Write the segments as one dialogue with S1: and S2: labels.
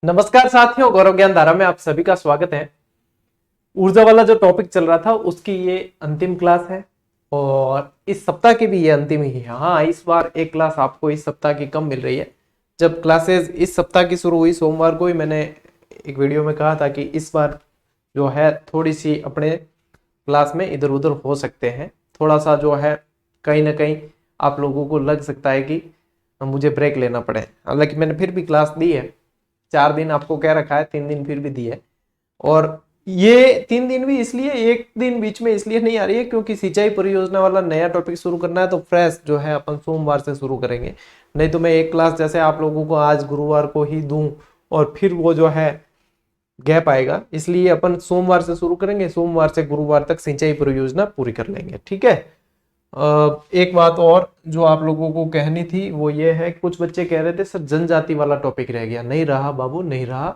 S1: नमस्कार साथियों, गौरव ज्ञान धारा में आप सभी का स्वागत है। ऊर्जा वाला जो टॉपिक चल रहा था उसकी ये अंतिम क्लास है और इस सप्ताह की भी ये अंतिम ही है। हाँ, इस बार एक क्लास आपको इस सप्ताह की कम मिल रही है। जब क्लासेस इस सप्ताह की शुरू हुई सोमवार को ही मैंने एक वीडियो में कहा था कि इस बार जो है थोड़ी सी अपने क्लास में इधर उधर हो सकते हैं, थोड़ा सा जो है कहीं ना कहीं आप लोगों को लग सकता है कि मुझे ब्रेक लेना पड़े। हालांकि मैंने फिर भी क्लास दी है, 4 दिन आपको कह रखा है, 3 दिन फिर भी दिए। और ये 3 दिन भी इसलिए, एक दिन बीच में इसलिए नहीं आ रही है क्योंकि सिंचाई परियोजना वाला नया टॉपिक शुरू करना है, तो फ्रेश जो है अपन सोमवार से शुरू करेंगे। नहीं तो मैं एक क्लास जैसे आप लोगों को आज गुरुवार को ही दूं और फिर वो जो है गैप आएगा, इसलिए अपन सोमवार से शुरू करेंगे। सोमवार से गुरुवार तक सिंचाई परियोजना पूरी कर लेंगे, ठीक है। एक बात और जो आप लोगों को कहनी थी वो ये है, कुछ बच्चे कह रहे थे सर जनजाति वाला टॉपिक रह गया। नहीं रहा बाबू, नहीं रहा।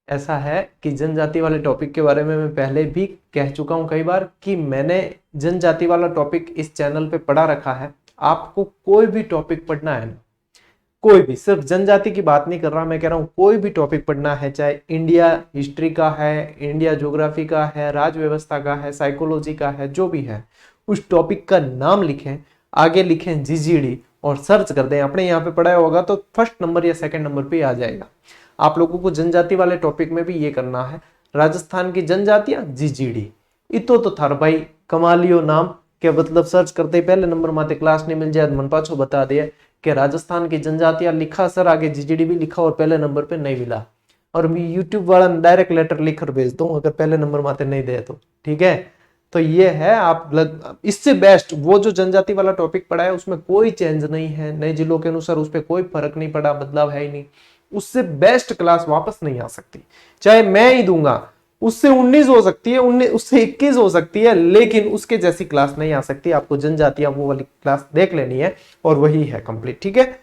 S1: ऐसा है कि जनजाति वाले टॉपिक के बारे में मैं पहले भी कह चुका हूं कई बार कि मैंने जनजाति वाला टॉपिक इस चैनल पे पढ़ा रखा है। आपको कोई भी टॉपिक पढ़ना है ना, कोई भी, सिर्फ जनजाति की बात नहीं कर रहा, मैं कह रहा हूं कोई भी टॉपिक पढ़ना है, चाहे इंडिया हिस्ट्री का है, इंडिया ज्योग्राफी का है, राज्य व्यवस्था का है, साइकोलॉजी का है, जो भी है उस टॉपिक का नाम लिखें, आगे लिखें जीजीडी और सर्च कर दें। अपने यहाँ पे पढ़ाया होगा तो फर्स्ट नंबर या सेकंड नंबर पे आ जाएगा। आप लोगों को जनजाति वाले टॉपिक में भी ये करना है, राजस्थान की जनजातियां जीजीडी इतो तो थार भाई कमालियो नाम के मतलब सर्च करते ही पहले नंबर माते क्लास नहीं मिल जाए मन पाछो बता दिया कि राजस्थान की जनजातियां लिखा सर, आगे जीजीडी भी लिखा और पहले नंबर पे नहीं मिला, और मैं यूट्यूब वाला डायरेक्ट लेटर लिखकर भेज दूं अगर पहले नंबर माते नहीं दे तो, ठीक है। तो ये है, आप इससे बेस्ट वो जो जनजाति वाला टॉपिक पढ़ा है उसमें कोई चेंज नहीं है, नए जिलों के अनुसार उस पर कोई फर्क नहीं पड़ा, बदलाव है ही नहीं। उससे बेस्ट क्लास वापस नहीं आ सकती, चाहे मैं ही दूंगा। उससे 19 हो सकती है, उससे 21 हो सकती है, लेकिन उसके जैसी क्लास नहीं आ सकती। आपको जनजातियां वो वाली क्लास देख लेनी है और वही है कंप्लीट, ठीक है।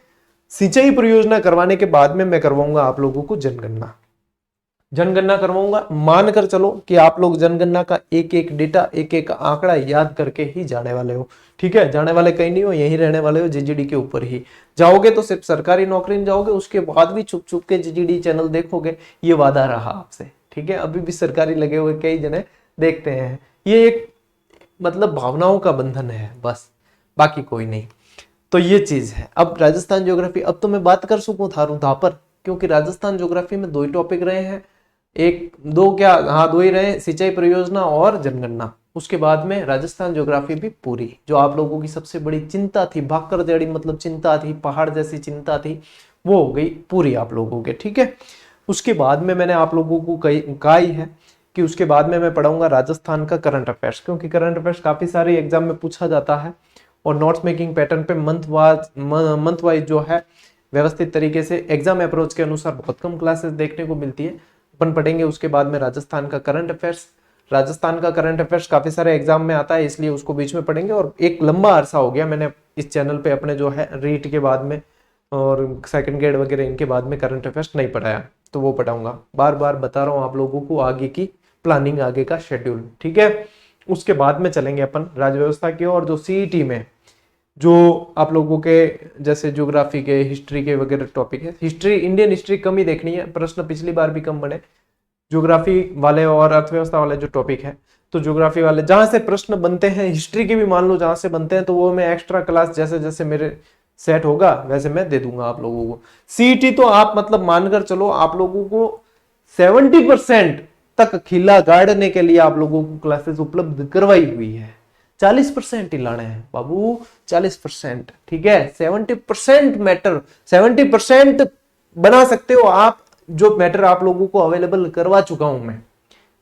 S1: सिंचाई परियोजना करवाने के बाद में मैं करवाऊंगा आप लोगों को जनगणना। जनगणना करवाऊंगा, मानकर चलो कि आप लोग जनगणना का एक एक डेटा, एक एक आंकड़ा याद करके ही जाने वाले हो, ठीक है। जाने वाले कहीं नहीं हो, यहीं रहने वाले हो, जीजीडी के ऊपर ही जाओगे तो सिर्फ सरकारी नौकरी में जाओगे, उसके बाद भी छुप छुप के जीजीडी चैनल देखोगे, ये वादा रहा आपसे, ठीक है। अभी भी सरकारी लगे हुए कई जने देखते हैं, ये एक मतलब भावनाओं का बंधन है बस, बाकी कोई नहीं। तो ये चीज है। अब राजस्थान ज्योग्राफी, अब तो मैं बात कर सकूं थारू धापर, क्योंकि राजस्थान ज्योग्राफी में 2 ही टॉपिक रहे हैं, एक दो क्या, हाँ 2 ही रहे, सिंचाई परियोजना और जनगणना। उसके बाद में राजस्थान ज्योग्राफी भी पूरी, जो आप लोगों की सबसे बड़ी चिंता थी, भाकर देड़ी मतलब चिंता थी, पहाड़ जैसी चिंता थी, वो हो गई पूरी आप लोगों के, ठीक है। उसके बाद में मैंने आप लोगों को कहा ही है कि उसके बाद में मैं पढ़ाऊंगा राजस्थान का करंट अफेयर्स, क्योंकि करंट अफेयर्स काफी सारे एग्जाम में पूछा जाता है और नोट्स मेकिंग पैटर्न पे मंथ वाइज जो है व्यवस्थित तरीके से एग्जाम अप्रोच के अनुसार बहुत कम क्लासेस देखने को मिलती है। अपन पढ़ेंगे उसके बाद में राजस्थान का करंट अफेयर्स। राजस्थान का करंट अफेयर्स काफी सारे एग्जाम में आता है, इसलिए उसको बीच में पढ़ेंगे। और एक लंबा अरसा हो गया मैंने इस चैनल पे अपने जो है रीट के बाद में और सेकंड ग्रेड वगैरह इनके बाद में करंट अफेयर्स नहीं पढ़ाया, तो वो पढ़ाऊंगा। बार बार बता रहा हूँ आप लोगों को आगे की प्लानिंग, आगे का शेड्यूल, ठीक है। उसके बाद में चलेंगे अपन राज्य व्यवस्था की और जो सीईटी में जो आप लोगों के जैसे ज्योग्राफी के, हिस्ट्री के वगैरह टॉपिक है। हिस्ट्री, इंडियन हिस्ट्री कम ही देखनी है, प्रश्न पिछली बार भी कम बने। ज्योग्राफी वाले और अर्थव्यवस्था वाले जो टॉपिक है, तो ज्योग्राफी वाले जहां से प्रश्न बनते हैं, हिस्ट्री के भी मान लो जहां से बनते हैं, तो वो मैं एक्स्ट्रा क्लास जैसे जैसे मेरे सेट होगा वैसे मैं दे दूंगा आप लोगों को। सीईटी तो आप मतलब मानकर चलो आप लोगों को 70% तक खिला गाड़ने के लिए आप लोगों को क्लासेस उपलब्ध करवाई हुई है। 40% ही लाने हैं बाबू, 40%, ठीक है। 70% मैटर, 70% बना सकते हो आप, जो मैटर आप लोगों को अवेलेबल करवा चुका हूं मैं,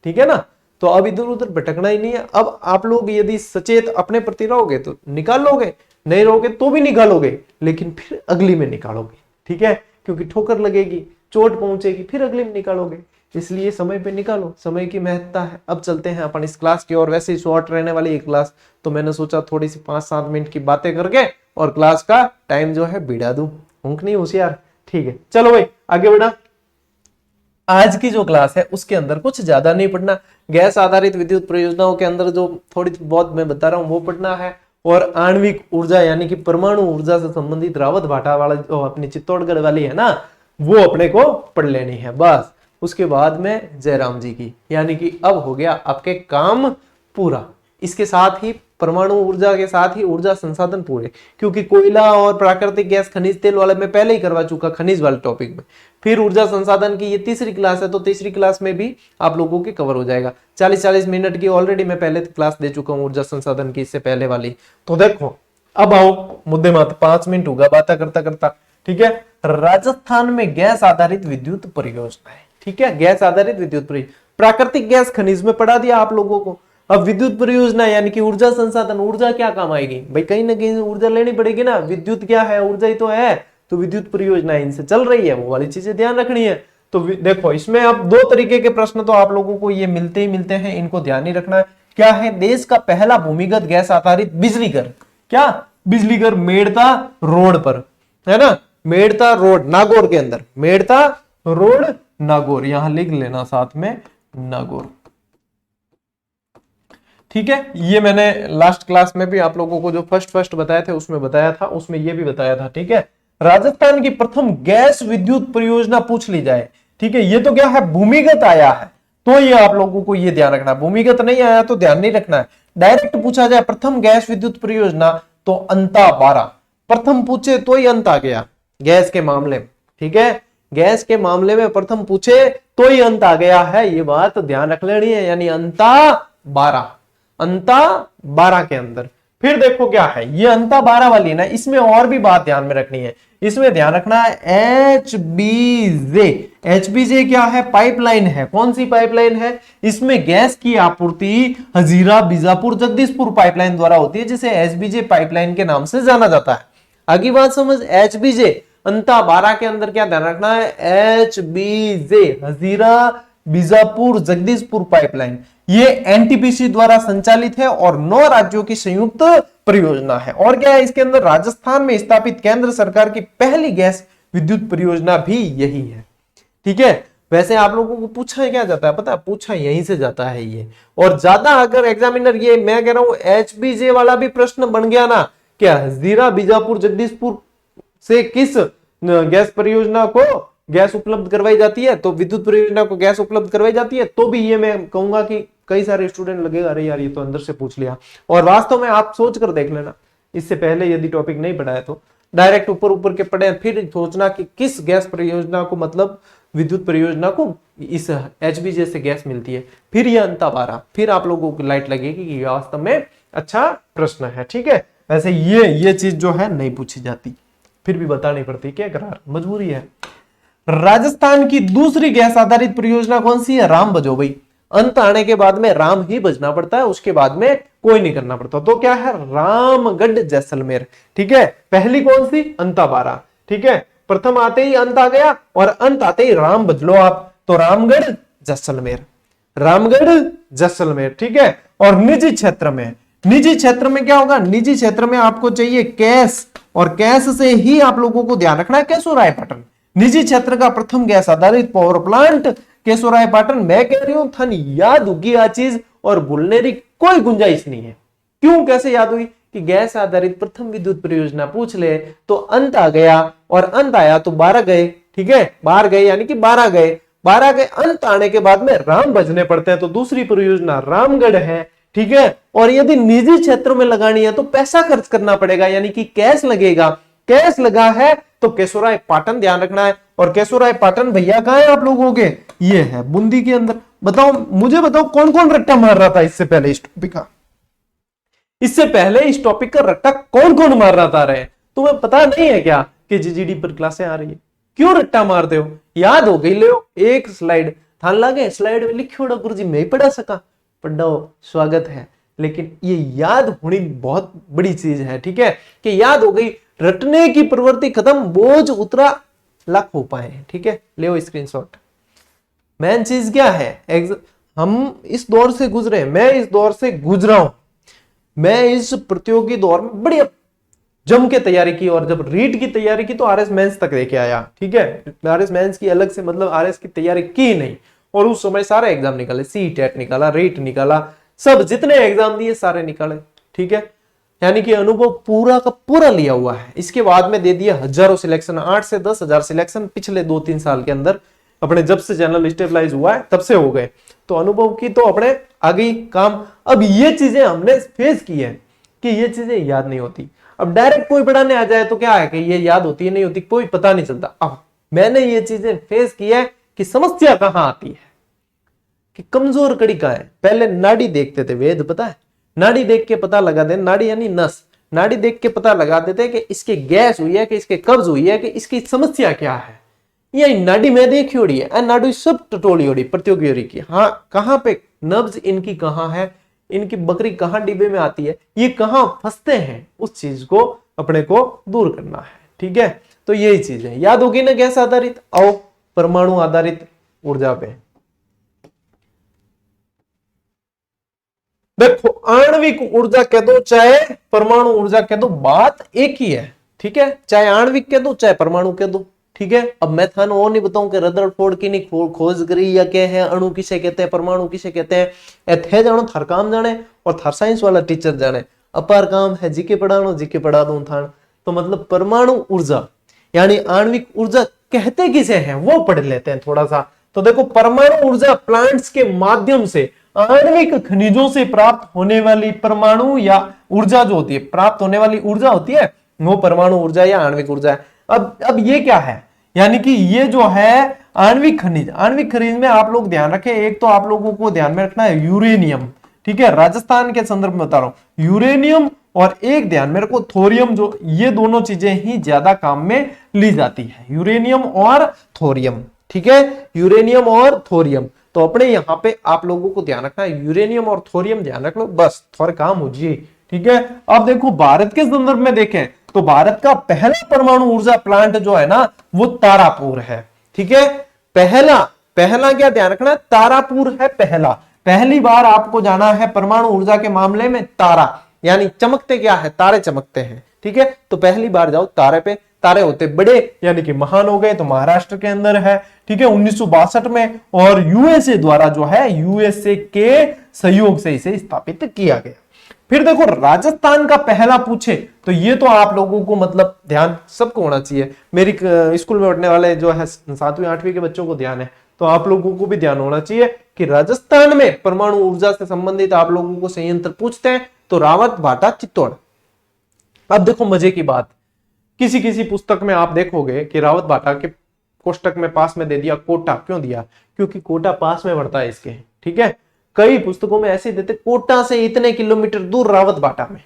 S1: ठीक है ना। तो अब इधर उधर भटकना ही नहीं है। अब आप लोग यदि सचेत अपने प्रति रहोगे तो निकाल लोगे, नहीं रहोगे तो भी निकालोगे, लेकिन फिर अगली में निकालोगे, ठीक है। क्योंकि ठोकर लगेगी, चोट पहुंचेगी, फिर अगली में निकालोगे, इसलिए समय पे निकालो, समय की महत्ता है। अब चलते हैं अपन इस क्लास की और, वैसे ही शॉर्ट रहने वाली है क्लास, तो मैंने सोचा थोड़ी सी 5-7 मिनट की बातें करके और क्लास का टाइम जो है बिड़ा दूं। ऊँख नहीं होशियार, ठीक है। चलो भाई आगे बढ़ा। आज की जो क्लास है उसके अंदर कुछ ज्यादा नहीं पढ़ना, गैस आधारित विद्युत परियोजनाओं के अंदर जो थोड़ी बहुत मैं बता रहा हूँ वो पढ़ना है, और आणविक ऊर्जा यानी कि परमाणु ऊर्जा से संबंधित रावत भाटा वाला जो अपनी चित्तौड़गढ़ वाली है ना, वो अपने को पढ़ लेनी है बस। उसके बाद में जयराम जी की, यानी कि अब हो गया आपके काम पूरा। इसके साथ ही परमाणु ऊर्जा के साथ ही ऊर्जा संसाधन पूरे, क्योंकि कोयला और प्राकृतिक गैस खनिज तेल वाले मैं पहले ही करवा चुका खनिज वाले टॉपिक में। फिर ऊर्जा संसाधन की ये तीसरी क्लास है, तो तीसरी क्लास में भी आप लोगों के कवर हो जाएगा। 40-40 मिनट की ऑलरेडी मैं पहले क्लास दे चुका हूँ ऊर्जा संसाधन की, इससे पहले वाली। तो देखो अब आओ मुद्दे मत, 5 मिनट होगा बात करता करता। ठीक है, राजस्थान में गैस आधारित विद्युत परियोजना है। ठीक है, गैस आधारित विद्युत परियोजना, प्राकृतिक गैस खनिज में पढ़ा दिया आप लोगों को। अब विद्युत परियोजना यानी कि ऊर्जा संसाधन, ऊर्जा क्या काम आएगी भाई, कहीं ना कहीं ऊर्जा लेनी पड़ेगी ना, विद्युत क्या है, ऊर्जा ही तो है। तो विद्युत परियोजना इनसे चल रही है, वो वाली चीजें ध्यान रखनी है। तो देखो इसमें अब 2 तरीके के प्रश्न तो आप लोगों को ये मिलते ही मिलते हैं, इनको ध्यान ही रखना है। क्या है, देश का पहला भूमिगत गैस आधारित बिजली घर, क्या बिजली घर मेड़ता रोड पर, है ना, मेड़ता रोड नागौर के अंदर, मेड़ता रोड नागौर, यहां लिख लेना साथ में नागौर। ठीक है, ये मैंने लास्ट क्लास में भी आप लोगों को जो फर्स्ट बताए थे उसमें बताया था, उसमें ये भी बताया था। ठीक है, राजस्थान की प्रथम गैस विद्युत परियोजना पूछ ली जाए। ठीक है, ये तो क्या है, भूमिगत आया है, तो ये आप लोगों को ये ध्यान रखना है, भूमिगत नहीं आया तो ध्यान नहीं रखना है। डायरेक्ट पूछा जाए प्रथम गैस विद्युत परियोजना, तो अंता 12, प्रथम पूछे तो ही अंत आ गया गैस के मामले में। ठीक है, गैस के मामले में प्रथम पूछे तो ही अंत आ गया है, ये बात ध्यान रख लेनी है, यानी अंता 12, अंता 12 के अंदर। फिर देखो क्या है, ये अंता 12 वाली ना, इसमें और भी बात ध्यान में रखनी है। इसमें ध्यान रखना है एचबीजे, एचबीजे क्या है, पाइपलाइन है। कौन सी पाइपलाइन है, इसमें गैस की आपूर्ति हजीरा बीजापुर जगदीशपुर पाइपलाइन द्वारा होती है, जिसे एचबीजे पाइपलाइन के नाम से जाना जाता है। आगे बात समझ, एचबीजे अंता 12 के अंदर क्या ध्यान रखना है, एचबीजे हजीरा बीजापुर जगदीशपुर पाइपलाइन, ये एनटीपीसी द्वारा संचालित है और 9 राज्यों की संयुक्त परियोजना है। और क्या है, इसके अंदर राजस्थान में स्थापित केंद्र सरकार की पहली गैस विद्युत परियोजना भी यही है। ठीक है, वैसे आप लोगों को पूछा क्या जाता है पता है, पूछा यहीं से जाता है ये। और ज्यादा अगर एग्जामिनर, ये मैं कह रहा हूं एचबीजे वाला भी प्रश्न बन गया ना, क्या हजीरा बीजापुर जगदीशपुर से किस गैस परियोजना को गैस उपलब्ध करवाई जाती है, तो विद्युत परियोजना को गैस उपलब्ध करवाई जाती है, तो भी ये मैं कहूंगा कि कई सारे स्टूडेंट लगेगा अरे यार ये तो अंदर से पूछ लिया। और वास्तव में आप सोच कर देख लेना, इससे पहले यदि टॉपिक नहीं पढ़ाया तो डायरेक्ट ऊपर ऊपर के पढ़े, फिर सोचना कि किस गैस परियोजना को, मतलब विद्युत परियोजना को इस एचबीजे से गैस मिलती है, फिर ये अंता 12, फिर आप लोगों को लाइट लगेगी कि वास्तव में अच्छा प्रश्न है। ठीक है, वैसे ये चीज जो है नहीं पूछी जाती, फिर भी बतानी पड़ती, क्या करार मजबूरी है। राजस्थान की दूसरी गैस आधारित परियोजना कौन सी है, राम बजो भाई, अंत आने के बाद में राम ही बजना पड़ता है, उसके बाद में कोई नहीं करना पड़ता। तो क्या है, रामगढ़ जैसलमेर। ठीक है, पहली कौन सी, अंता 12। ठीक है, प्रथम आते ही अंत आ गया और अंत आते ही राम बदलो आप, तो रामगढ़ जैसलमेर, रामगढ़ जैसलमेर। ठीक है, और निजी क्षेत्र में, निजी क्षेत्र में क्या होगा, निजी क्षेत्र में आपको चाहिए कैस, और कैस से ही आप लोगों को ध्यान रखना है केशोरायपाटन, निजी क्षेत्र का प्रथम गैस आधारित पावर प्लांट केशोरायपाटन। मैं कह रही हूं थन याद होगी आ चीज, और भूलने की कोई गुंजाइश नहीं है। क्यों, कैसे याद हुई कि गैस आधारित प्रथम विद्युत परियोजना पूछ ले तो अंत आ गया, और अंत आया तो 12 गए। ठीक है, 12 गए यानी कि 12 गए, 12 गए, अंत आने के बाद में राम बजने पड़ते हैं, तो दूसरी परियोजना रामगढ़ है। ठीक है, और यदि निजी क्षेत्रों में लगानी है तो पैसा खर्च करना पड़ेगा, यानी कि कैश लगेगा, कैश लगा है तो केशोरायपाटन ध्यान रखना है। और केशोरायपाटन भैया कहां है आप लोगों के, ये है बूंदी के अंदर। बताओ, मुझे बताओ कौन कौन रट्टा मार रहा था इससे पहले इस टॉपिक का, इससे पहले इस टॉपिक का रट्टा कौन कौन मार रहा था रहे, तुम्हें पता नहीं है क्या कि जीजीडी पर क्लासें आ रही है, क्यों रट्टा मारते हो, याद हो गई, ले एक स्लाइड थान लागे, स्लाइड में लिखियोड़ा गुरुजी मैं ही पढ़ा सका, पढ़ो स्वागत है, लेकिन ये याद होनी बहुत बड़ी चीज है। ठीक है, कि याद हो गई, रटने की प्रवृत्ति खत्म, बोझ उतरा, लक हो पाए। ठीक है, ले स्क्रीनशॉट। मेन चीज क्या है, हम इस दौर से गुजरे, मैं इस दौर से गुजरा हूं, मैं इस प्रतियोगी दौर में बड़ी जम के तैयारी की, और जब रीट की तैयारी की तो आरएस मेंस तक लेके आया। ठीक है, आरएस मेंस की अलग से मतलब आरएस की तैयारी की नहीं, और उस समय सारे एग्जाम निकाले, सी टेट निकाला, रीट निकाला, सब जितने एग्जाम दिए सारे निकाले। ठीक है, यानी कि अनुभव पूरा का पूरा लिया हुआ है। इसके बाद में दे दिया हजारों सिलेक्शन, 8 से 10,000 सिलेक्शन पिछले 2-3 साल के अंदर अपने जब से चैनल स्टेबलाइज हुआ है तब से हो गए। तो अनुभव की तो अपने आगे काम। अब ये चीजें हमने फेस की है कि ये चीजें याद नहीं होती। अब डायरेक्ट कोई पढ़ाने आ जाए तो क्या है कि ये याद होती है नहीं होती, कोई पता नहीं चलता। अब मैंने ये चीजें फेस की है कि समस्या कहां आती है, कि कमजोर कड़ी का है। पहले नाड़ी देखते थे, वेद पता है, नाड़ी देख के पता लगा दे, नाड़ी यानी नस, नाड़ी देख के पता लगा देते कि इसके गैस हुई है, कि इसके कब्ज हुई है, कि इसकी समस्या क्या है। ये नाड़ी में देखी होड़ी है, नाड़ी सब टटोली होड़ी प्रतियोगी की। हाँ, कहां पे नब्ज इनकी कहां है, इनकी बकरी कहां डिब्बे में आती है, ये कहां फंसते हैं, उस चीज को अपने को दूर करना है। ठीक है, तो यही चीज है। याद होगी ना गैस आधारित। आओ परमाणु आधारित ऊर्जा पे देखो। आणविक ऊर्जा कह दो चाहे परमाणु ऊर्जा कह दो, बात एक ही है। ठीक है, चाहे आणविक कह दो चाहे परमाणु कह दो। ठीक है, अब मैं थाने वो नहीं बताऊं कि रदरफोर्ड की नहीं खोज करी या क्या है, अणु किसे कहते हैं, परमाणु किसे कहते हैं। एथे जानो थार काम जाने और थार साइंस वाला टीचर जाने। अपार काम है जीके पढ़ानो, जीके पढ़ा दूं थान। तो मतलब परमाणु ऊर्जा यानी आणविक ऊर्जा कहते किसे हैं वो पढ़ लेते हैं थोड़ा सा। तो देखो, परमाणु ऊर्जा प्लांट्स के माध्यम से आणविक खनिजों से प्राप्त होने वाली परमाणु या ऊर्जा जो होती है, प्राप्त होने वाली ऊर्जा होती है, वो परमाणु ऊर्जा या आणविक ऊर्जा है। अब ये क्या है, यानी कि ये जो है आणविक खनिज। आणविक खनिज में आप लोग ध्यान रखें, एक तो आप लोगों को ध्यान में रखना है यूरेनियम। ठीक है, राजस्थान के संदर्भ में बता रहा हूं, यूरेनियम और एक ध्यान में रखो थोरियम, जो ये दोनों चीजें ही ज्यादा काम में ली जाती है, यूरेनियम और थोरियम। ठीक है, यूरेनियम और थोरियम। तो अपने यहां पे आप लोगों को ध्यान रखना है, यूरेनियम और थोरियम ध्यान रख लो, बस थोड़ा काम हो जाए। ठीक है, अब देखो भारत के संदर्भ में देखें तो भारत का पहला परमाणु ऊर्जा प्लांट जो है ना वो तारापुर है। ठीक है, पहला क्या ध्यान रखना है, तारापुर है पहला। पहली बार आपको जाना है परमाणु ऊर्जा के मामले में तारा, यानी चमकते क्या है, तारे चमकते हैं। ठीक है, तो पहली बार जाओ तारे पे। तारे होते बड़े यानी कि महान हो गए, तो महाराष्ट्र के अंदर है। ठीक है, 1962 में, और यूएसए द्वारा जो है, यूएसए के सहयोग से इसे स्थापित किया गया। फिर देखो राजस्थान का पहला पूछे तो ये तो आप लोगों को मतलब ध्यान सबको होना चाहिए। मेरी स्कूल में पढ़ने वाले जो है 7वीं 8वीं के बच्चों को ध्यान है, तो आप लोगों को भी ध्यान होना चाहिए कि राजस्थान में परमाणु ऊर्जा से संबंधित आप लोगों को संयंत्र पूछते हैं तो रावत भाटा चित्तौड़। अब देखो मजे की बात, किसी किसी पुस्तक में आप देखोगे कि रावत भाटा के कोष्टक में पास में दे दिया कोटा। क्यों दिया, क्योंकि कोटा पास में पड़ता है इसके। ठीक है, कई पुस्तकों में ऐसे देते कोटा से इतने किलोमीटर दूर रावत भाटा में।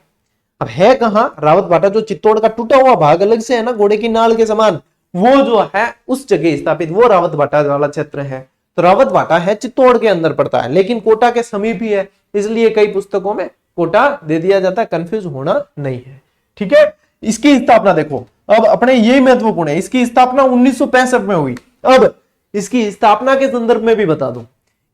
S1: अब है कहां रावत भाटा, जो चित्तौड़ का टूटा हुआ भाग अलग से है ना घोड़े की नाल के समान, वो जो है उस जगह स्थापित वो रावत भाटा वाला क्षेत्र है। तो रावत भाटा है चित्तौड़ के अंदर पड़ता है, लेकिन कोटा के समीप ही है, इसलिए कई पुस्तकों में कोटा दे दिया जाता है, कंफ्यूज होना नहीं है। ठीक है, इसकी स्थापना देखो, अब अपने यही महत्वपूर्ण है, इसकी स्थापना 1965 में हुई। अब इसकी स्थापना के संदर्भ में भी बता दूं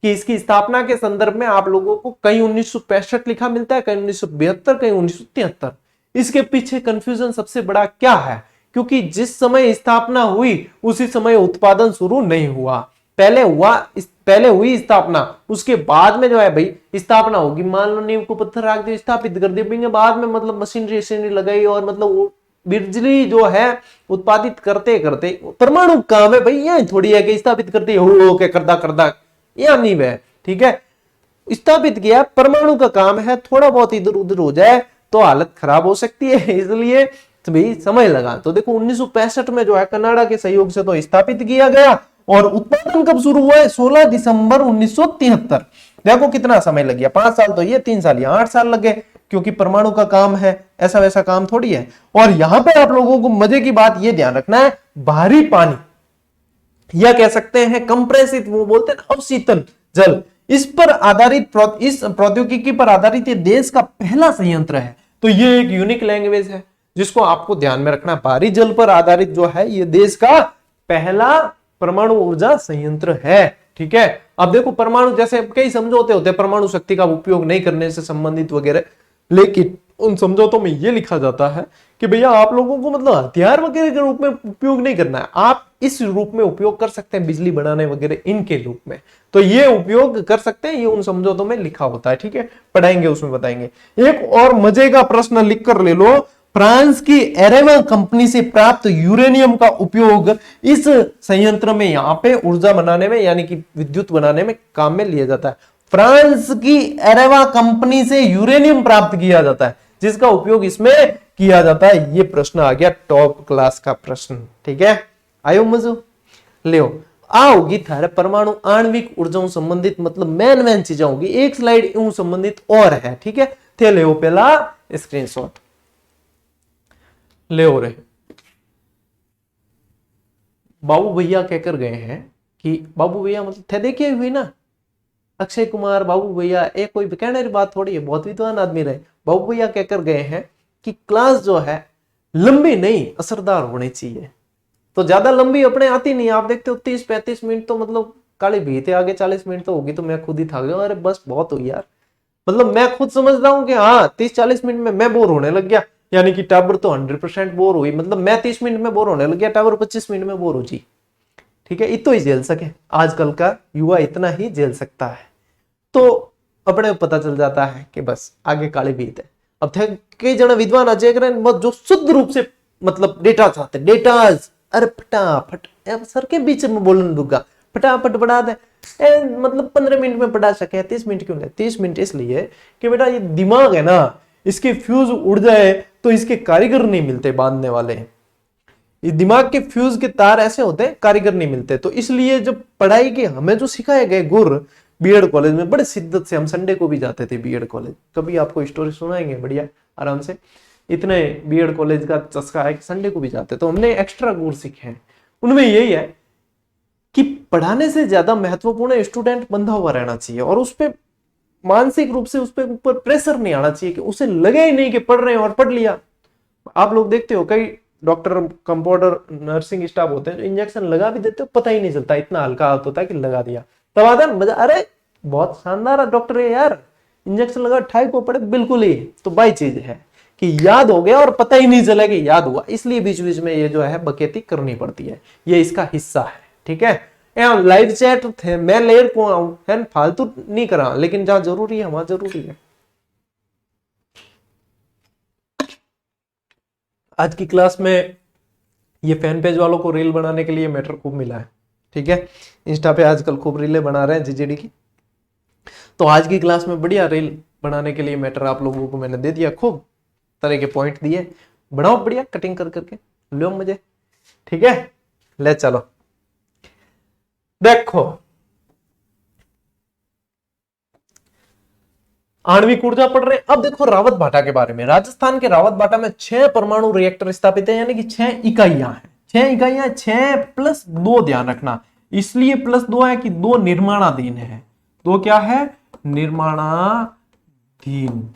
S1: कि इसकी स्थापना के संदर्भ में आप लोगों को कहीं 1965 लिखा मिलता है, कहीं 1972, कहीं 1973। इसके पीछे कंफ्यूजन सबसे बड़ा क्या है, क्योंकि जिस समय स्थापना हुई उसी समय उत्पादन शुरू नहीं हुआ। पहले हुई स्थापना, उसके बाद में जो है भाई स्थापना होगी, मान लो नींव को पत्थर रख दिया, स्थापित कर दिया, बाद में मतलब मशीनरी लगाई और मतलब बिजली जो है उत्पादित करते करते। परमाणु काम है भाई, ये थोड़ी है कि स्थापित करते हो के करदा या नहीं वह। ठीक है, स्थापित किया, परमाणु का काम है, थोड़ा बहुत इधर उधर हो जाए तो हालत खराब हो सकती है, इसलिए तो भाई समय लगा। तो देखो 1965 में जो है कनाडा के सहयोग से तो स्थापित किया गया, और उत्पादन कब शुरू हुआ है, 16 दिसंबर 1973। देखो कितना समय लग गया, 5 साल तो ये, 3 साल या 8 साल लगे, क्योंकि परमाणु का काम है, ऐसा वैसा काम थोड़ी है। और यहां पे आप लोगों को मजे की बात ये ध्यान रखना है, भारी पानी या कह सकते हैं कंप्रेसिव, वो बोलते हैं अवशीतन जल, इस पर आधारित, इस प्रौद्योगिकी पर आधारित ये देश का पहला संयंत्र है। तो ये एक यूनिक लैंग्वेज है जिसको आपको ध्यान में रखना। भारी जल पर आधारित जो है ये देश का पहला परमाणु ऊर्जा संयंत्र है। ठीक है, अब देखो परमाणु जैसे कई समझौते होते हैं परमाणु शक्ति का उपयोग नहीं करने से संबंधित वगैरह, लेकिन उन समझौतों में यह लिखा जाता है कि भैया आप लोगों को मतलब हथियार वगैरह के रूप में उपयोग नहीं करना है, आप इस रूप में उपयोग कर सकते हैं, बिजली बनाने वगैरह इनके रूप में, तो ये उपयोग कर सकते हैं, ये उन समझौतों में लिखा होता है। ठीक है, पढ़ाएंगे उसमें बताएंगे। एक और मजे का प्रश्न लिख कर ले लो, फ्रांस की एरेवा कंपनी से प्राप्त यूरेनियम का उपयोग इस संयंत्र में यहां पे ऊर्जा बनाने में यानी कि विद्युत बनाने में काम में लिया जाता है। फ्रांस की एरेवा कंपनी से यूरेनियम प्राप्त किया जाता है जिसका उपयोग इसमें किया जाता है। ये प्रश्न आ गया टॉप क्लास का प्रश्न। ठीक है, आयो मजो ले आओगी थारे परमाणु आणविक ऊर्जा संबंधित मतलब मेन चीजें होगी। एक स्लाइड इन संबंधित और है। ठीक है, थे ले पहला स्क्रीनशॉट ले रहे। बाबू भैया कहकर गए हैं कि बाबू भैया मतलब थे देखिए हुई ना, अक्षय कुमार बाबू भैया, एक कोई कहने की बात थोड़ी है, बहुत विद्वान आदमी रहे। बाबू भैया कहकर गए हैं कि क्लास जो है लंबी नहीं असरदार होनी चाहिए। तो ज्यादा लंबी अपने आती नहीं, आप देखते हो 30-35 मिनट तो मतलब काली भीते आगे 40 मिनट तो होगी, तो मैं खुद ही थक गया, अरे बस बहुत हो यार। मतलब मैं खुद समझता हूँ कि हाँ 30-40 मिनट में मैं बोर होने लग गया, यानी कि टावर तो 100% बोर हुई, मतलब मैं 30 मिनट में बोर होने लग गया, टावर 25 मिनट में बोर हो जी। ठीक है, इतना ही झेल सके, आजकल का युवा इतना ही झेल सकता है। तो अपने पता चल जाता है कि बस आगे काली भीत है। अब थे कई जने विद्वान अजय जो शुद्ध रूप से मतलब डेटा चाहते, डेटाज, अरे फटाफट सर के बीच में बोलने दूंगा, फटाफट पढ़ा दे, मतलब 15 मिनट में पढ़ा सके। 30 मिनट क्यों नहीं? 30 मिनट इसलिए कि बेटा ये दिमाग है ना, इसके फ्यूज उड़ जाए तो इसके कारीगर नहीं मिलते बांधने वाले। इस दिमाग के फ्यूज के तार ऐसे होते हैं, कारीगर नहीं मिलते। तो इसलिए जब पढ़ाई के हमें जो सिखाए गए गुर बीएड कॉलेज में बड़े शिद्दत से, हम संडे को भी जाते थे बीएड कॉलेज, कभी आपको स्टोरी सुनाएंगे बढ़िया आराम से। इतने बीएड कॉलेज का चस्का है कि संडे को भी जाते, तो हमने एक्स्ट्रा गुर सीखे हैं। उनमें यही है कि पढ़ाने से ज्यादा महत्वपूर्ण स्टूडेंट बंधा हुआ रहना चाहिए और उस पर मानसिक रूप से उस पर ऊपर प्रेशर नहीं आना चाहिए कि उसे लगे ही नहीं कि पढ़ रहे हैं और पढ़ लिया। आप लोग देखते हो कई डॉक्टर, कंपाउंडर, नर्सिंग स्टाफ होते हैं जो इंजेक्शन लगा भी देते हो, पता ही नहीं चलता, इतना हल्का हाथ होता है कि लगा दिया, तब आता है मजा, अरे बहुत शानदार डॉक्टर है यार, इंजेक्शन लगा ठाई को पड़े बिल्कुल ही। तो बाई चीज है कि याद हो गया और पता ही नहीं चला कि याद हुआ, इसलिए बीच बीच में ये जो है बकेती करनी पड़ती है, ये इसका हिस्सा है। ठीक है, लाइव चैट थे, मैं लेट को आऊं, फालतू नहीं करा, लेकिन जहां जरूरी है वहां जरूरी है। आज की क्लास में ये फैन पेज वालों को रील बनाने के लिए मैटर खूब मिला है। ठीक है, इंस्टा पे आजकल खूब रीलें बना रहे हैं जीजेडी की, तो आज की क्लास में बढ़िया रील बनाने के लिए मैटर आप लोगों को मैंने दे दिया, खूब तरह के पॉइंट दिए, बनाओ बढ़िया कटिंग कर करके लो मजे। ठीक है, ले चलो देखो, आणविक ऊर्जा पढ़ रहे हैं। अब देखो रावत भाटा के बारे में। राजस्थान के रावत भाटा में 6 परमाणु रिएक्टर स्थापित है, यानी कि 6 इकाइयां हैं। 6 इकाइयां, 6+2 ध्यान रखना, इसलिए +2 है कि 2 निर्माणाधीन है। 2 क्या है? निर्माणाधीन।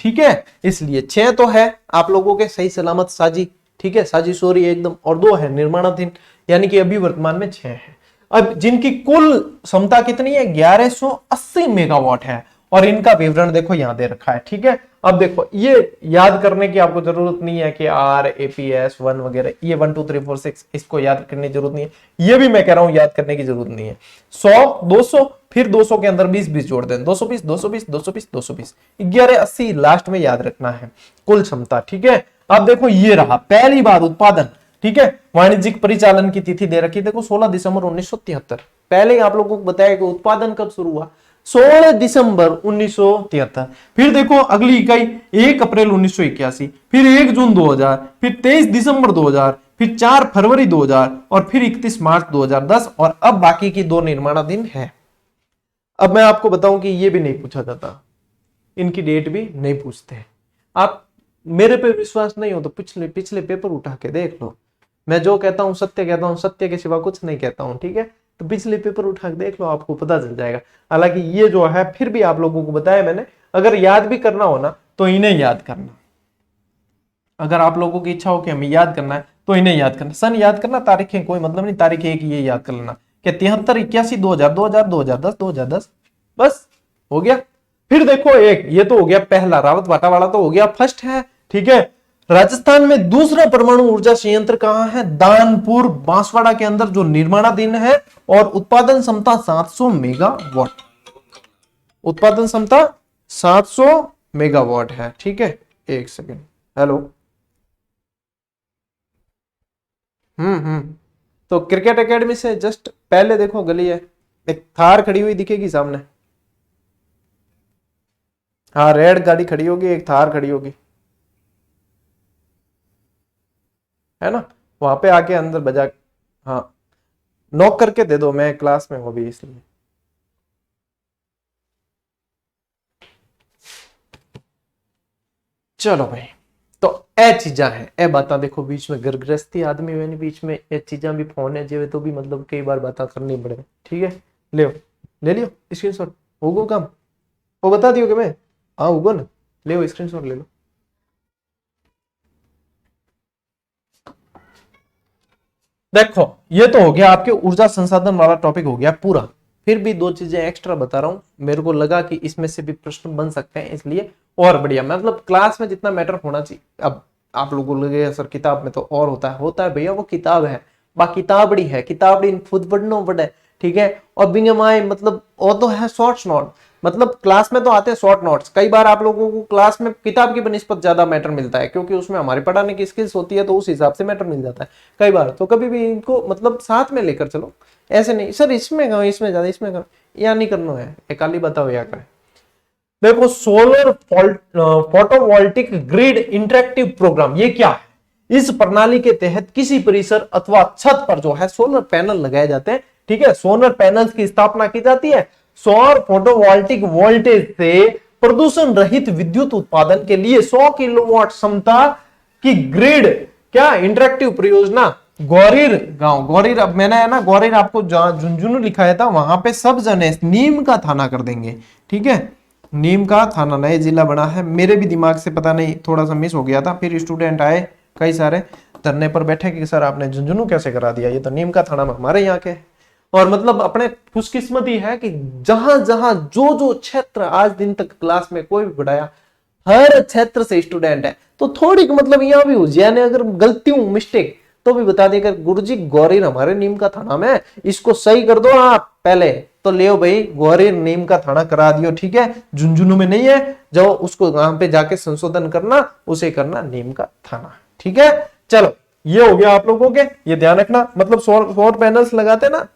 S1: ठीक है, इसलिए 6 तो है आप लोगों के सही सलामत साजी, ठीक है, साजी सॉरी एकदम, और 2 है निर्माणाधीन, यानी कि अभी वर्तमान में 6 है। अब जिनकी कुल क्षमता कितनी है? 1180 मेगावाट है, और इनका विवरण देखो यहां दे रखा है। ठीक है, अब देखो ये याद करने की आपको जरूरत नहीं है कि RAPS 1 वगैरह, ये 1 2 3 4 6 इसको याद करने की जरूरत नहीं है, ये भी मैं कह रहा हूं याद करने की जरूरत नहीं है। 100 200 फिर 200 के अंदर 20 जोड़ दें, 220 220 220 220 1180 लास्ट में याद रखना है कुल क्षमता। ठीक है, अब देखो ये रहा पहली बार उत्पादन। ठीक है, वाणिज्यिक परिचालन की तिथि दे रखी, देखो 16 दिसंबर 1973। पहले ही आप लोगों को बताया कि उत्पादन कब शुरू हुआ, 16 दिसंबर 1973। फिर देखो अगली इकाई 1 अप्रैल 1981, फिर 1 जून 2000, फिर 23 दिसंबर 2000, फिर 4 फरवरी 2000 और फिर 31 मार्च 2010, और अब बाकी की 2 निर्माणाधीन है। अब मैं आपको बताऊं कि ये भी नहीं पूछा जाता, इनकी डेट भी नहीं पूछते। आप मेरे पे विश्वास नहीं हो तो पिछले पेपर उठा के देख लो, मैं जो कहता हूं सत्य कहता हूं, सत्य के सिवा कुछ नहीं कहता हूं। ठीक है, तो पिछले पेपर उठा के देख लो, आपको पता चल जाएगा। हालांकि ये जो है फिर भी आप लोगों को बताया मैंने, अगर याद भी करना हो ना तो इन्हें याद करना, अगर आप लोगों की इच्छा हो कि हमें याद करना है तो इन्हें याद करना। सन याद करना, तारीखें कोई मतलब नहीं, तारीख एक ये याद कर लेना कि 73 81 2000 2000 2010 2010, बस हो गया। फिर देखो एक ये तो हो गया पहला, रावत भाटा वाला तो हो गया फर्स्ट है। ठीक है, राजस्थान में दूसरा परमाणु ऊर्जा संयंत्र कहां है? दानपुर बांसवाड़ा के अंदर, जो निर्माणाधीन है, और उत्पादन क्षमता 700 मेगावाट। उत्पादन क्षमता 700 मेगावाट है। ठीक है, एक सेकेंड। हेलो। तो क्रिकेट एकेडमी से जस्ट पहले देखो गली है, एक थार खड़ी हुई दिखेगी सामने। हाँ, रेड गाड़ी खड़ी होगी, एक थार खड़ी होगी, है ना? वहां पे आके अंदर बजा, हाँ नॉक करके दे दो, मैं क्लास में हूँ भी इसलिए। चलो भाई, तो ए चीजा है, ए बात देखो, बीच में गृहस्थी आदमी मैंने बीच में ए चीजा भी फोन है जेवे, तो भी मतलब कई बार बात करनी पड़े। ठीक है, ले लियो स्क्रीनशॉट, होगो काम वो बता दियो कि मैं हाँ होगो ना, ले स्क्रीनशॉट ले लो। देखो ये तो हो गया आपके ऊर्जा संसाधन वाला टॉपिक हो गया पूरा। फिर भी दो चीजें एक्स्ट्रा बता रहा हूं, मेरे को लगा कि इसमें से भी प्रश्न बन सकते हैं, इसलिए और बढ़िया, मतलब क्लास में जितना मैटर होना चाहिए। अब आप लोगों को लगे सर किताब में तो और होता है भैया, वो किताब है, बाकी किताबड़ी है, किताबड़ी खुद पढ़ना पड़े। ठीक है, और बिंगमाए मतलब वो तो है शॉर्ट्स नोट, मतलब क्लास में तो आते हैं शॉर्ट नोट्स। कई बार आप लोगों को क्लास में किताब की बनिस्पत ज्यादा मैटर मिलता है, क्योंकि उसमें हमारे पढ़ाने की स्किल्स होती है, तो उस हिसाब से मैटर मिल जाता है कई बार। तो कभी भी इनको मतलब साथ में लेकर चलो, ऐसे नहीं सर इसमें कहो, इसमें ज्यादा, इसमें कहो, या नहीं करना है, एक आली बताओ या करें। देखो solar photovoltaic grid interactive program, ये क्या है? इस प्रणाली के तहत किसी परिसर अथवा छत पर जो है सोलर पैनल लगाए जाते हैं। ठीक है, सोलर पैनल्स की स्थापना की जाती है। सौर फोटोवोल्टिक वोल्टेज से प्रदूषण रहित विद्युत उत्पादन के लिए 100 किलोवाट क्षमता की ग्रिड क्या इंटरेक्टिव परियोजना गौरीर गांव, गौरीर, अब मैंने है ना गौरीर आपको झुंझुनू लिखाया था, वहां पे सब जने नीम का थाना कर देंगे। ठीक है, नीम का थाना नए जिला बना है, मेरे भी दिमाग से पता नहीं थोड़ा सा मिस हो गया था। फिर स्टूडेंट आए कई सारे धरने पर बैठे कि सर आपने झुंझुनू कैसे करा दिया, ये तो नीम का थाना हमारे यहाँ के। और मतलब अपने खुशकिस्मती है कि जहां जहां जो जो क्षेत्र आज दिन तक क्लास में कोई भी पढ़ाया, हर क्षेत्र से स्टूडेंट है। तो थोड़ी मतलब यहाँ भी हो जाए अगर गलती हूं मिस्टेक तो भी बता देकर गुरुजी गौरीर हमारे नीम का थाना में, इसको सही कर दो आप पहले, तो ले भाई गौरीर नीम का थाना करा दियो। ठीक है, झुंझुनू में नहीं है, जो उसको वहां पे जाके संशोधन करना, उसे करना नीम का थाना। ठीक है, चलो ये हो गया आप लोगों के, ये ध्यान रखना। मतलब सौर पैनल्स लगाते ना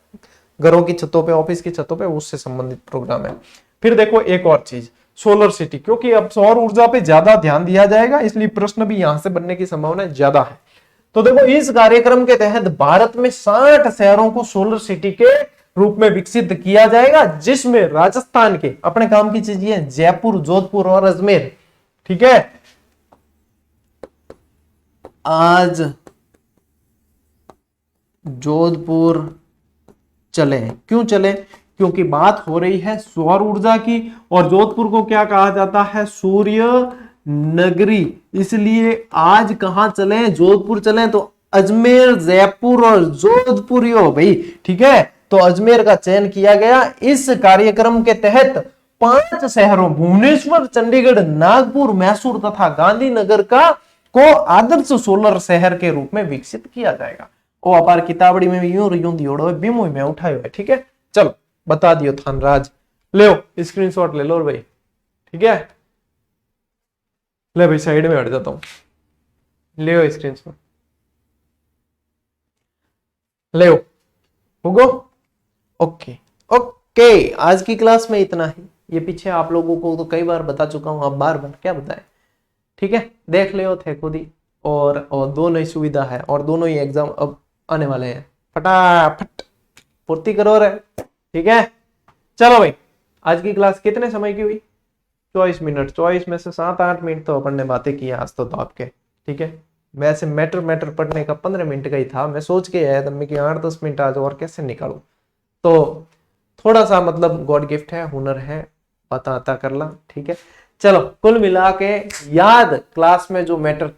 S1: घरों की छतों पे, ऑफिस की छतों पे, उससे संबंधित प्रोग्राम है। फिर देखो एक और चीज, सोलर सिटी, क्योंकि अब सौर ऊर्जा पे ज्यादा ध्यान दिया जाएगा, इसलिए प्रश्न भी यहां से बनने की संभावना ज्यादा है। तो देखो इस कार्यक्रम के तहत भारत में 60 शहरों को सोलर सिटी के रूप में विकसित किया जाएगा, जिसमें राजस्थान के अपने काम की चीजें जयपुर, जोधपुर और अजमेर। ठीक है, आज जोधपुर चले, क्यों चले? क्योंकि बात हो रही है सौर ऊर्जा की, और जोधपुर को क्या कहा जाता है? सूर्य नगरी। इसलिए आज कहां चले? जोधपुर चले। तो अजमेर, जयपुर और जोधपुर हो भाई। ठीक है, तो अजमेर का चयन किया गया। इस कार्यक्रम के तहत 5 शहरों भुवनेश्वर, चंडीगढ़, नागपुर, मैसूर तथा गांधीनगर को आदर्श सोलर शहर के रूप में विकसित किया जाएगा। ओ अपार किताबड़ी में भी यूं दियोड़ो है, बिमोई में उठायो है। ठीक है, चलो बता दियो थानराज, ले स्क्रीनशॉट ले लो भाई। ठीक है, ले भाई साइड में हट जाता हूं, ले स्क्रीनशॉट, ले होगो। ओके ओके, आज की क्लास में इतना ही। ये पीछे आप लोगों को तो कई बार बता चुका हूं, अब बार बार क्या बताएं। ठीक है, देख ले थे खुद ही। और दो नई सुविधा है, और दोनों ही एग्जाम अब आने वाले हैं, फटाफट पूर्ति करो रे। ठीक है, चलो भाई, आज की क्लास कितने समय की हुई? 24 मिनट। 24 में से 7-8 मिनट तो अपन ने बातें की आज तो आपके। ठीक है, वैसे मैटर पढ़ने का 15 मिनट का ही था, मैं सोच के आया था कि 8-10 मिनट आज और कैसे निकालूं। तो थोड़ा सा मतलब गॉड गिफ्ट है, हुनर है, पता कर ला। ठीक है, चलो कुल मिला के याद, क्लास में जो मैटर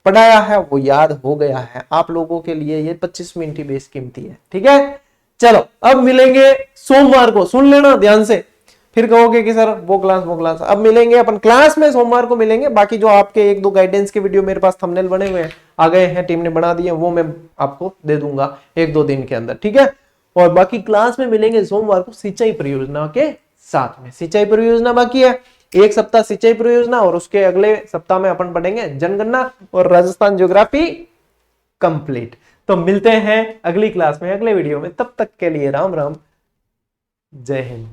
S1: पढ़ाया है वो याद हो गया है आप लोगों के लिए। ये 25 मिनट ही बेशकीमती है। ठीक है, चलो अब मिलेंगे सोमवार को, सुन लेना ध्यान से। फिर कहोगे कि सर वो क्लास अब मिलेंगे अपन क्लास में, सोमवार को मिलेंगे। बाकी जो आपके 1-2 गाइडेंस के वीडियो मेरे पास थंबनेल बने हुए हैं, आ गए हैं, टीम ने बना दिए, वो मैं आपको दे दूंगा 1-2 दिन के अंदर, ठीक है। और बाकी क्लास में मिलेंगे सोमवार को सिंचाई परियोजना के साथ में। सिंचाई परियोजना बाकी है, एक सप्ताह सिंचाई परियोजना, और उसके अगले सप्ताह में अपन पढ़ेंगे जनगणना और राजस्थान ज्योग्राफी कंप्लीट। तो मिलते हैं अगली क्लास में, अगले वीडियो में। तब तक के लिए राम राम, जय हिंद।